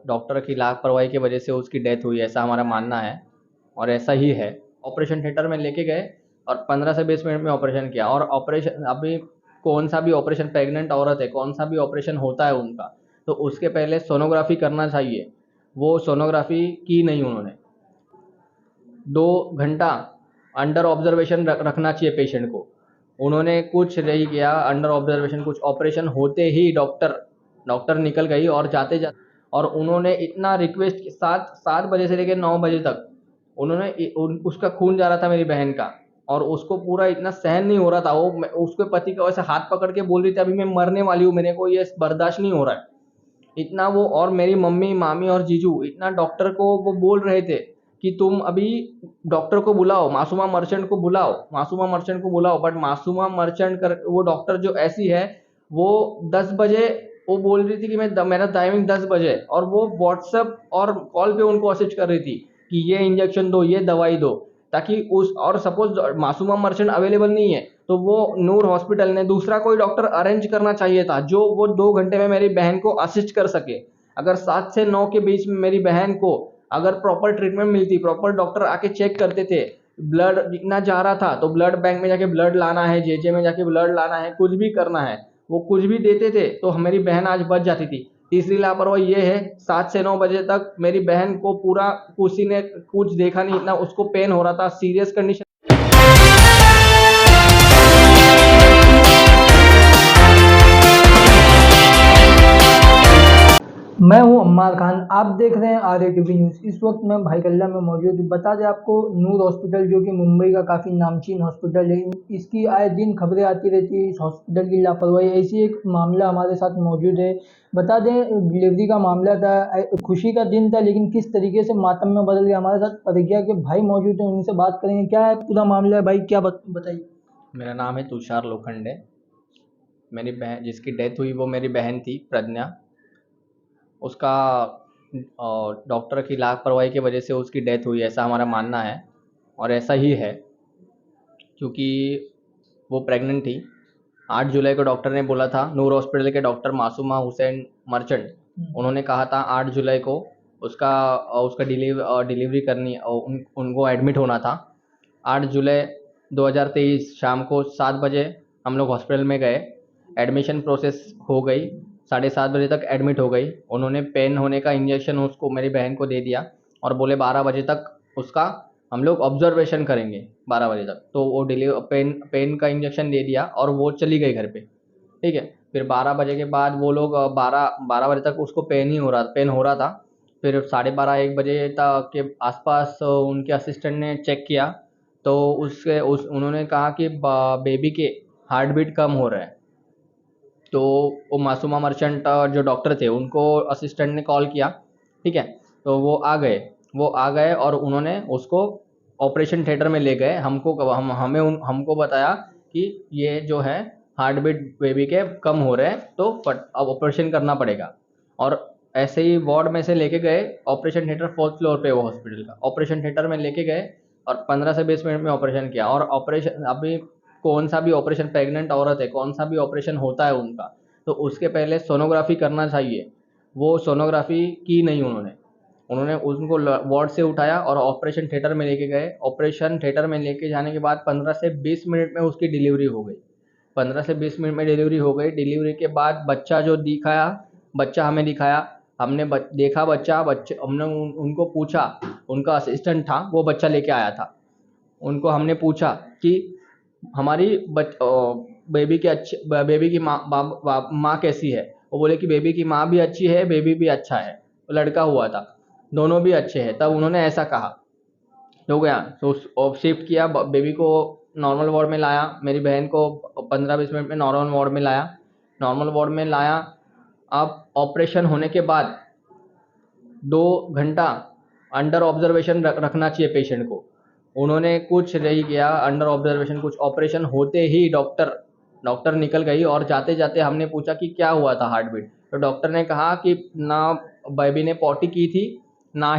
Doctor की लापरवाही की वजह से उसकी डेथ हुई, ऐसा हमारा मानना है और ऐसा ही है। ऑपरेशन थिएटर में लेके गए और 15 से 20 मिनट में ऑपरेशन किया। और ऑपरेशन अभी कौन सा भी ऑपरेशन, प्रेग्नेंट औरत है, कौन सा भी ऑपरेशन होता है उनका, तो उसके पहले सोनोग्राफी करना चाहिए। वो सोनोग्राफी की नहीं उन्होंने। 2 घंटा अंडर ऑब्जर्वेशन रखना चाहिए पेशेंट को, उन्होंने कुछ नहीं किया। अंडर ऑब्जर्वेशन, कुछ ऑपरेशन होते ही डॉक्टर निकल गई। और जाते जाते और उन्होंने इतना रिक्वेस्ट, 7 बजे से लेकर 9 बजे तक उन्होंने उसका खून जा रहा था मेरी बहन का, और उसको पूरा इतना सहन नहीं हो रहा था। वो उसके पति का वैसे हाथ पकड़ के बोल रही थी, अभी मैं मरने वाली हूँ, मेरे को ये बर्दाश्त नहीं हो रहा है इतना। वो और मेरी मम्मी, मामी और जीजू इतना डॉक्टर को वो बोल रहे थे कि तुम अभी डॉक्टर को बुलाओ, मासूमा मर्चेंट को बुलाओ। बट मासूमा मर्चेंट कर, वो डॉक्टर जो ऐसी है, वो 10 बजे वो बोल रही थी कि मेरा टाइमिंग 10 बजे, और वो व्हाट्सएप और कॉल पे उनको असिस्ट कर रही थी कि ये इंजेक्शन दो, ये दवाई दो, ताकि उस, और सपोज मासूमा मर्चेंट अवेलेबल नहीं है तो वो नूर हॉस्पिटल ने दूसरा कोई डॉक्टर अरेंज करना चाहिए था, जो वो 2 घंटे में मेरी बहन को असिस्ट कर सके। अगर 7 से 9 के बीच में मेरी बहन को अगर प्रॉपर ट्रीटमेंट मिलती, प्रॉपर डॉक्टर आके चेक करते थे, ब्लड इतना जा रहा था तो ब्लड बैंक में जाके ब्लड लाना है, जेजे में जाके ब्लड लाना है, कुछ भी करना है, वो कुछ भी देते थे तो मेरी बहन आज बच जाती थी। तीसरी लापरवाही ये है, 7 से 9 बजे तक मेरी बहन को पूरा किसी ने कुछ देखा नहीं, इतना उसको पेन हो रहा था, सीरियस कंडीशन। मैं हूं अम्मार खान। आप देख रहे हैं RATV न्यूज़। इस वक्त मैं भाईकल्ला में मौजूद हूं। बता दें आपको, नूर हॉस्पिटल जो कि मुंबई का काफ़ी नामचीन हॉस्पिटल है, इसकी आए दिन खबरें आती रहती है इस हॉस्पिटल की लापरवाही। ऐसी एक मामला हमारे साथ मौजूद है। बता दें, डिलीवरी का मामला था, खुशी का दिन था, लेकिन किस तरीके से मातम में बदल गया। हमारे साथ प्रज्ञा के भाई मौजूद हैं, उनसे बात करेंगे। क्या है पूरा मामला है भाई, क्या बताइए। मेरा नाम है तुषार लोखंडे। मेरी बहन, जिसकी डेथ हुई, वो मेरी बहन थी प्रज्ञा। उसका डॉक्टर की लापरवाही की वजह से उसकी डेथ हुई, ऐसा हमारा मानना है और ऐसा ही है। क्योंकि वो प्रेग्नेंट थी। 8 जुलाई को डॉक्टर ने बोला था, नूर हॉस्पिटल के डॉक्टर मासूमा हुसैन मर्चेंट, उन्होंने कहा था 8 जुलाई को उसका उसका डिलीवरी करनी, उनको एडमिट होना था। 8 जुलाई 2023 शाम को 7 बजे हम लोग हॉस्पिटल में गए। एडमिशन प्रोसेस हो गई, 7:30 बजे तक एडमिट हो गई। उन्होंने पेन होने का इंजेक्शन उसको, मेरी बहन को दे दिया, और बोले 12 बजे तक उसका हम लोग ऑब्जर्वेशन करेंगे, 12 बजे तक। तो वो पेन का इंजेक्शन दे दिया और वो चली गई घर पे। ठीक है। फिर 12 बजे के बाद वो लोग 12 बजे तक उसको पेन हो रहा था। फिर 12:30 1 बजे तक के आसपास उनके असिस्टेंट ने चेक किया, तो उन्होंने कहा कि बेबी के हार्ट बीट कम हो रहा है। तो वो मासूमा मर्चेंट जो डॉक्टर थे, उनको असिस्टेंट ने कॉल किया। ठीक है। तो वो आ गए और उन्होंने उसको ऑपरेशन थिएटर में ले गए। हमको बताया कि ये जो है, हार्ट बीट बेबी के कम हो रहे हैं, तो अब ऑपरेशन करना पड़ेगा। और ऐसे ही वार्ड में से लेके गए ऑपरेशन थिएटर, 4th फ्लोर पे वो हॉस्पिटल का ऑपरेशन थिएटर में लेके गए, और 15 से 20 मिनट में ऑपरेशन किया। और ऑपरेशन अभी कौन सा भी ऑपरेशन, प्रेग्नेंट औरत है, कौन सा भी ऑपरेशन होता है उनका, तो उसके पहले सोनोग्राफी करना चाहिए। वो सोनोग्राफी की नहीं उन्होंने। उन्होंने उनको वार्ड से उठाया और ऑपरेशन थिएटर में लेके गए। ऑपरेशन थिएटर में लेके जाने के बाद 15 से 20 मिनट में उसकी डिलीवरी हो गई। 15 से 20 मिनट में डिलीवरी हो गई। डिलीवरी के बाद बच्चा हमें दिखाया। हमने देखा बच्चे, हमने उनको पूछा, उनका असिस्टेंट था, वो बच्चा लेके आया था। उनको हमने पूछा कि हमारी बेबी की माँ कैसी है। वो बोले कि बेबी की माँ भी अच्छी है, बेबी भी अच्छा है, लड़का हुआ था, दोनों भी अच्छे हैं। तब उन्होंने ऐसा कहा। हो गया तो शिफ्ट किया, बेबी को नॉर्मल वार्ड में लाया, मेरी बहन को 15-20 मिनट में नॉर्मल वार्ड में लाया। अब ऑपरेशन होने के बाद 2 घंटा अंडर ऑब्जर्वेशन रखना चाहिए पेशेंट को, उन्होंने कुछ नहीं किया। अंडर ऑब्जर्वेशन, कुछ ऑपरेशन होते ही डॉक्टर निकल गई। और जाते जाते हमने पूछा कि क्या हुआ था हार्ट बीट, तो डॉक्टर ने कहा कि ना बेबी ने पॉटी की थी, ना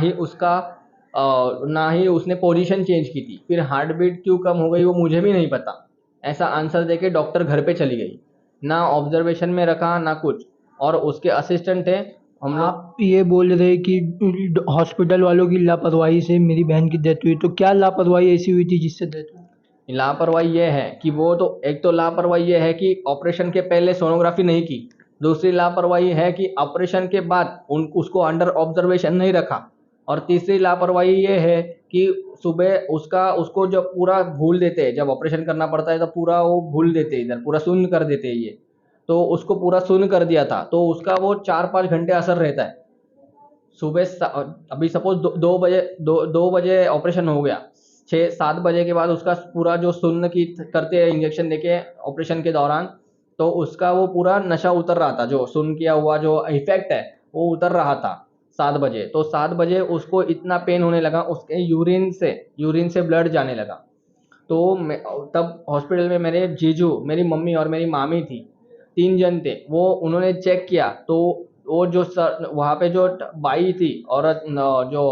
ही उसने पोजीशन चेंज की थी। फिर हार्ट बीट क्यों कम हो गई वो मुझे भी नहीं पता। ऐसा आंसर देके डॉक्टर घर पे चली गई, ना ऑब्जर्वेशन में रखा ना कुछ। और उसके असिस्टेंट थे, हम लोग आप ये बोल रहे कि हॉस्पिटल वालों की लापरवाही से मेरी बहन की डेथ हुई, तो क्या लापरवाही ऐसी हुई थी जिससे डेथ हुई? लापरवाही ये है कि वो तो एक तो लापरवाही ये है कि ऑपरेशन के पहले सोनोग्राफी नहीं की। दूसरी लापरवाही है कि ऑपरेशन के बाद उन उसको अंडर ऑब्जर्वेशन नहीं रखा। और तीसरी लापरवाही ये है कि सुबह उसका उसको जब पूरा भूल देते हैं, जब ऑपरेशन करना पड़ता है तो पूरा वो भूल देते हैं, इधर पूरा शून्य कर देते हैं ये। तो उसको पूरा शून्य कर दिया था, तो उसका वो 4-5 घंटे असर रहता है। सुबह अभी सपोज 2 बजे ऑपरेशन हो गया, 6-7 बजे के बाद उसका पूरा जो शून्य की करते हैं इंजेक्शन देके ऑपरेशन के दौरान, तो उसका वो पूरा नशा उतर रहा था, जो शून्य किया हुआ जो इफेक्ट है वो उतर रहा था 7 बजे। तो 7 बजे उसको इतना पेन होने लगा, उसके यूरिन से ब्लड जाने लगा। तो तब हॉस्पिटल में मेरे जीजू, मेरी मम्मी और मेरी मामी थी, 3 जन थे। वो उन्होंने चेक किया तो वो जो सर वहाँ पे जो बाई थी औरत जो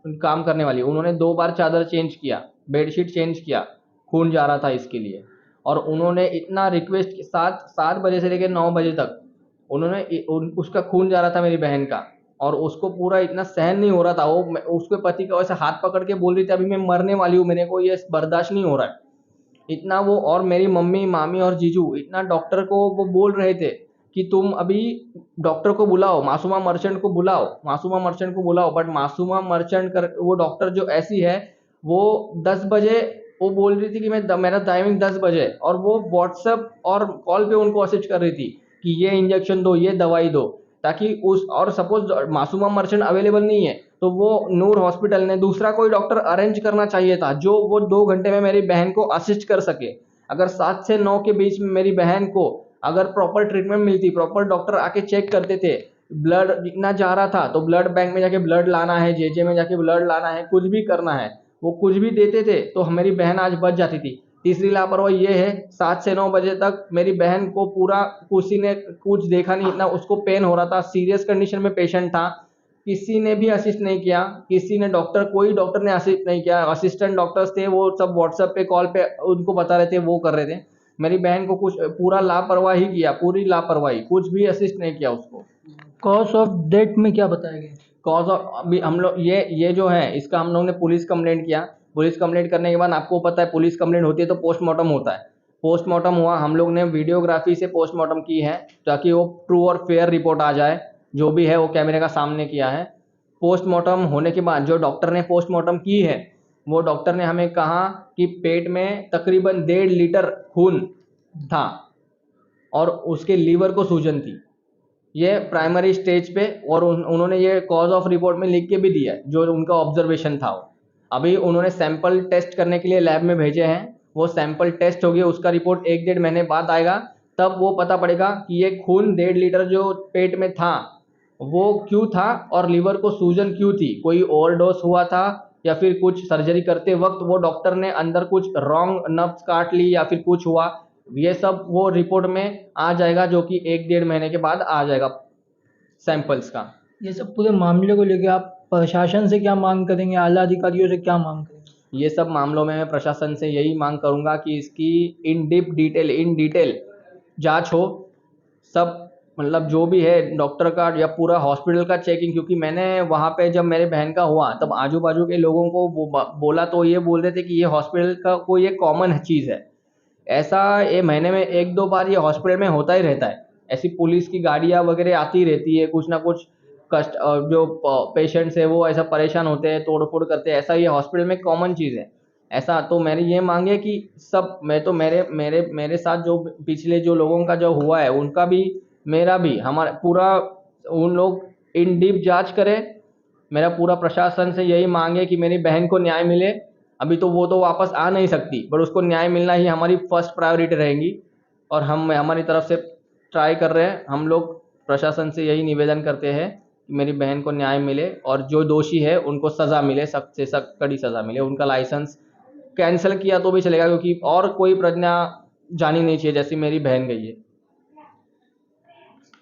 काम करने वाली, उन्होंने 2 बार चादर चेंज किया, बेडशीट चेंज किया, खून जा रहा था इसके लिए। और उन्होंने इतना रिक्वेस्ट, 7 बजे से लेकर 9 बजे तक उन्होंने उसका खून जा रहा था मेरी बहन का। और उसको पूरा इतना सहन नहीं हो रहा था, वो उसके पति का वैसे हाथ पकड़ के बोल रही थी अभी मैं मरने वाली हूँ, मेरे को ये बर्दाश्त नहीं हो रहा है इतना वो। और मेरी मम्मी, मामी और जीजू इतना डॉक्टर को वो बोल रहे थे कि तुम अभी डॉक्टर को बुलाओ, मासूमा मर्चेंट को बुलाओ, मासूमा मर्चेंट को बुलाओ। बट मासूमा मर्चेंट कर वो डॉक्टर जो ऐसी है, वो 10 बजे वो बोल रही थी कि मेरा टाइमिंग 10 बजे, और वो व्हाट्सएप और कॉल पे उनको असिस्ट कर रही थी कि ये इंजेक्शन दो, ये दवाई दो, ताकि उस और सपोज मासूमा मर्चेंट अवेलेबल नहीं है तो वो नूर हॉस्पिटल ने दूसरा कोई डॉक्टर अरेंज करना चाहिए था जो वो 2 घंटे में मेरी बहन को असिस्ट कर सके। अगर 7 से 9 के बीच में मेरी बहन को अगर प्रॉपर ट्रीटमेंट मिलती, प्रॉपर डॉक्टर आके चेक करते थे, ब्लड इतना जा रहा था तो ब्लड बैंक में जाके ब्लड लाना है, जेजे में जाके ब्लड लाना है, कुछ भी करना है, वो कुछ भी देते थे तो मेरी बहन आज बच जाती थी। तीसरी लापरवाही ये है, 7 से 9 बजे तक मेरी बहन को पूरा किसी ने कुछ देखा नहीं, इतना उसको पेन हो रहा था, सीरियस कंडीशन में पेशेंट था, किसी ने भी असिस्ट नहीं किया, किसी ने डॉक्टर कोई डॉक्टर ने असिस्ट नहीं किया। असिस्टेंट डॉक्टर्स थे वो सब व्हाट्सएप पे कॉल पे उनको बता रहे थे, वो कर रहे थे। मेरी बहन को कुछ पूरा लापरवाही किया, पूरी लापरवाही, कुछ भी असिस्ट नहीं किया उसको। कॉज ऑफ डेथ में क्या बताया गया? कॉज ऑफ अभी हम लोग ये जो है इसका हम लोग ने पुलिस कंप्लेंट किया। पुलिस कंप्लेंट करने के बाद आपको पता है पुलिस कंप्लेंट होती है तो पोस्टमार्टम होता है। पोस्टमार्टम हुआ, हम लोग ने वीडियोग्राफी से पोस्टमार्टम की है ताकि वो ट्रू और फेयर रिपोर्ट आ जाए, जो भी है वो कैमरे का सामने किया है। पोस्टमार्टम होने के बाद जो डॉक्टर ने पोस्टमार्टम की है, वो डॉक्टर ने हमें कहा कि पेट में तकरीबन 1.5 लीटर खून था और उसके लीवर को सूजन थी, ये प्राइमरी स्टेज पे। और उन्होंने ये कॉज ऑफ रिपोर्ट में लिख के भी दिया है जो उनका ऑब्जर्वेशन था वो। अभी उन्होंने सैंपल टेस्ट करने के लिए लैब में भेजे हैं, वो सैंपल टेस्ट हो गया, उसका रिपोर्ट 1-1.5 महीने बाद आएगा। तब वो पता पड़ेगा कि ये खून 1.5 लीटर जो पेट में था वो क्यों था और लीवर को सूजन क्यों थी, कोई ओवरडोज हुआ था या फिर कुछ सर्जरी करते वक्त वो डॉक्टर ने अंदर कुछ रॉन्ग नब्स काट ली या फिर कुछ हुआ। ये सब वो रिपोर्ट में आ जाएगा जो कि 1-1.5 महीने के बाद आ जाएगा सैंपल्स का। ये सब पूरे मामले को लेके आप प्रशासन से क्या मांग करेंगे, आला अधिकारियों से क्या मांग करेंगे? ये सब मामलों में मैं प्रशासन से यही मांग करूंगा कि इसकी इन डिटेल जांच हो, सब मतलब जो भी है डॉक्टर का या पूरा हॉस्पिटल का चेकिंग। क्योंकि मैंने वहाँ पे जब मेरे बहन का हुआ तब आजू बाजू के लोगों को बोला तो ये बोल रहे थे कि ये हॉस्पिटल का कोई एक कॉमन चीज़ है, ऐसा ये महीने में 1-2 बार ये हॉस्पिटल में होता ही रहता है। ऐसी पुलिस की गाड़ियाँ वगैरह आती रहती है, कुछ ना कुछ कस्ट जो पेशेंट्स है वो ऐसा परेशान होते हैं, तोड़ फोड़ करते हैं, ऐसा ये हॉस्पिटल में कॉमन चीज़ है। ऐसा तो मैंने ये मांगे कि सब, मैं तो मेरे मेरे मेरे साथ जो पिछले जो लोगों का जो हुआ है उनका भी, मेरा भी, हमारा पूरा, उन लोग इन डीप जांच करें। मेरा पूरा प्रशासन से यही मांग है कि मेरी बहन को न्याय मिले। अभी तो वो तो वापस आ नहीं सकती, पर उसको न्याय मिलना ही हमारी फर्स्ट प्रायोरिटी रहेगी। और हम हमारी तरफ से ट्राई कर रहे हैं, हम लोग प्रशासन से यही निवेदन करते हैं कि मेरी बहन को न्याय मिले और जो दोषी है उनको सज़ा मिले, सख्त से सख्त कड़ी सज़ा मिले। उनका लाइसेंस कैंसिल किया तो भी चलेगा, क्योंकि और कोई प्रज्ञा जानी नहीं चाहिए जैसी मेरी बहन गई है।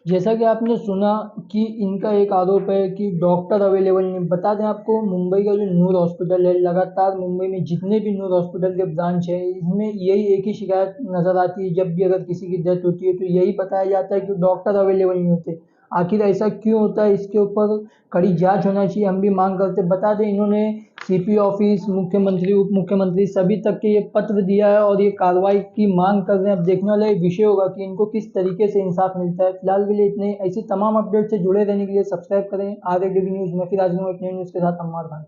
जैसा कि आपने सुना कि इनका एक आरोप है कि डॉक्टर अवेलेबल नहीं। बता दें आपको, मुंबई का जो नूर हॉस्पिटल है, लगातार मुंबई में जितने भी नूर हॉस्पिटल के ब्रांच है, इसमें यही एक ही शिकायत नज़र आती है। जब भी अगर किसी की डेथ होती है तो यही बताया जाता है कि डॉक्टर अवेलेबल नहीं होते। आखिर ऐसा क्यों होता है, इसके ऊपर कड़ी जांच होना चाहिए, हम भी मांग करते। बता दें इन्होंने सीपी ऑफिस, मुख्यमंत्री, उप मुख्यमंत्री सभी तक के ये पत्र दिया है और ये कार्रवाई की मांग कर रहे हैं। अब देखने वाला ये विषय होगा कि इनको किस तरीके से इंसाफ मिलता है। फिलहाल के लिए इतने, ऐसी तमाम अपडेट से जुड़े रहने के लिए सब्सक्राइब करें RATV न्यूज़ में। फिर आज एक नई न्यूज़ के साथ अम्मार खान।